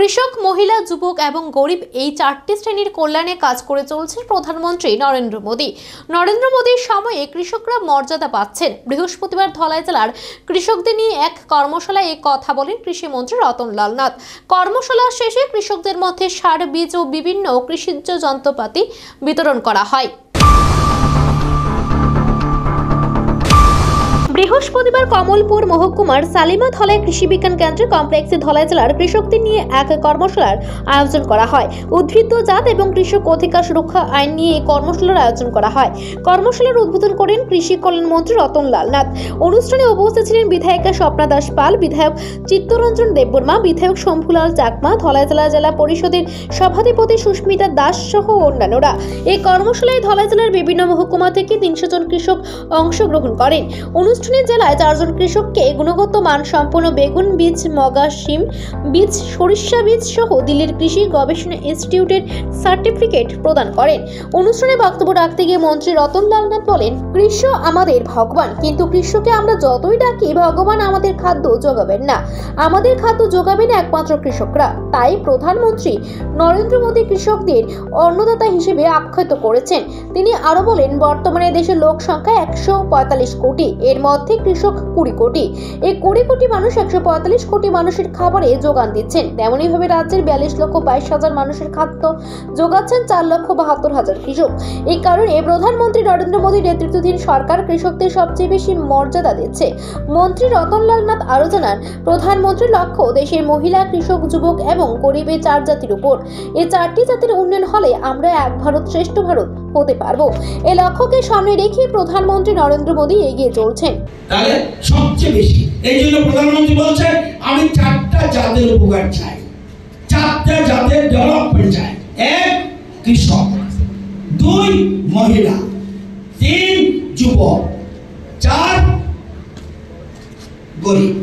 কৃষক, মহিলা, যুবক এবং গরিব এই চারটি শ্রেণীর কল্যাণে কাজ করে চলছে প্রধানমন্ত্রী নরেন্দ্র মোদী। নরেন্দ্র মোদীর সময়ে কৃষকরা মর্যাদা পাচ্ছেন। বৃহস্পতিবার ধলাই জেলার কৃষকদের নিয়ে এক কর্মশালায় এই কথা বলেন কৃষিমন্ত্রী রতনলাল নাথ। কর্মশালা শেষে কৃষকদের মধ্যে সার, বীজ ও বিভিন্ন কৃষিজ যন্ত্রপাতি বিতরণ করা হয়। বৃহস্পতিবার কমলপুর মহকুমার সালিমা ধলাই কৃষি বিজ্ঞান কেন্দ্র কমপ্লেক্সে ধলাই জেলার কৃষকদের নিয়ে এক কর্মশালার আয়োজন করা হয়। উদ্ভিদ জাত এবং কৃষক অধিকার সুরক্ষা আইন নিয়ে এই কর্মশালার আয়োজন করা হয়। কর্মশালার উদ্বোধন করেন কৃষি কল্যাণ মন্ত্রী রতনলাল নাথ। অনুষ্ঠানে উপস্থিত ছিলেন বিধায়িকা স্বপ্না দাস পাল, বিধায়ক চিত্তরঞ্জন দেববর্মা, বিধায়ক শম্ভুলাল চাকমা, ধলাই জেলা পরিষদের সভাধিপতি সুস্মিতা দাস সহ অন্যান্যরা। এই কর্মশালায় ধলাই জেলার বিভিন্ন মহকুমা থেকে 300 জন কৃষক অংশগ্রহণ করেন। অনুষ্ঠানে জেলায় 4 জন কৃষককে গুণগত মান সম্পন্ন বেগুন বীজ, মগা শিম বীজ, সরিষা বীজ সহ দিল্লির কৃষি গবেষণা ইনস্টিটিউটের সার্টিফিকেট প্রদান করেন। অনুষ্ঠানে বক্তব্য রাখতে গিয়ে মন্ত্রী রতনলাল নাথ বলেন, কৃষক আমাদের ভগবান, কিন্তু কৃষককে আমরা যতই ডাকি ভগবান আমাদের খাদ্য যোগাবেন না। আমাদের খাদ্য যোগাবেন একমাত্র কৃষকরা। তাই প্রধানমন্ত্রী নরেন্দ্র মোদী কৃষকদের অন্নদাতা হিসেবে আখ্যায়িত করেছেন। তিনি আরো বলেন, বর্তমানে দেশের লোক সংখ্যা 145 কোটি, এর মধ্যে কৃষক 20 কোটি। এই 20 কোটি মানুষ 145 কোটি মানুষের খাবারে যোগান দিচ্ছেন। তেমনি ভাবে রাজ্যের 42,22,000 মানুষের খাদ্য যোগাচ্ছেন 4,72,000 কৃষক। এই কারণে প্রধানমন্ত্রী নরেন্দ্র মোদীর নেতৃত্বাধীন সরকার কৃষকদের সবচেয়ে বেশি মর্যাদা দিচ্ছে। মন্ত্রী রতনলাল নাথ আরো জানান, প্রধানমন্ত্রীর লক্ষ্য দেশের মহিলা, কৃষক, যুবক এবং গরিবের 4 জাতির উপর। এই 4টি জাতির উন্নয়ন হলে আমরা এক ভারত শ্রেষ্ঠ ভারত হতে পারবো। এই লক্ষ্যকে সামনে রেখে প্রধানমন্ত্রী নরেন্দ্র মোদী এগিয়ে চলছেন। তাহলে সবচেয়ে বেশি এই জন্য প্রধানমন্ত্রী বলছে, আমি 4টা জাতের উপকার চাই, 4টা জাতের ডেভেলপমেন্ট চাই। 1 কৃষক, 2 মহিলা, 3 যুবক, 4 গরিব।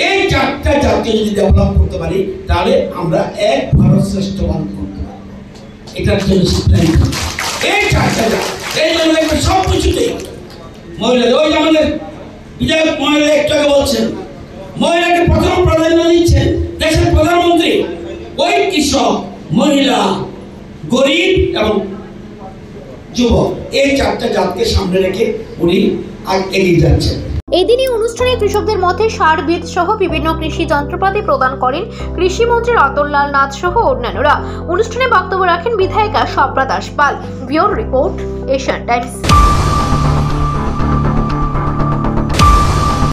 এই 4টা জাতকে যদি ডেভেলপ করতে পারি তাহলে আমরা এক ভারত শ্রেষ্ঠ ভারত করতে পারবো। এটার জন্য এই 4টা জাত, এই জন্য সব কিছুতেই মহিলা, ওই আমাদের বিধায়ক মহিলা একটু আগে বলছেন, মহিলাকে প্রথম প্রাধান্য দিচ্ছেন দেশের প্রধানমন্ত্রী। ওই কৃষক, মহিলা, গরিব এবং যুবক, এই 4টা জাতকে সামনে রেখে উনি এগিয়ে যাচ্ছেন। এই দিনই অনুষ্ঠানে কৃষকদের মধ্যে সার, বীজ সহ বিভিন্ন কৃষি যন্ত্রপাতি প্রদান করেন কৃষিমন্ত্রী রতনলাল নাথ সহ অন্যান্যরা। অনুষ্ঠানে বক্তব্য রাখেন বিধায়িকা Swapna Das Pal. Bureau report, Asian Times.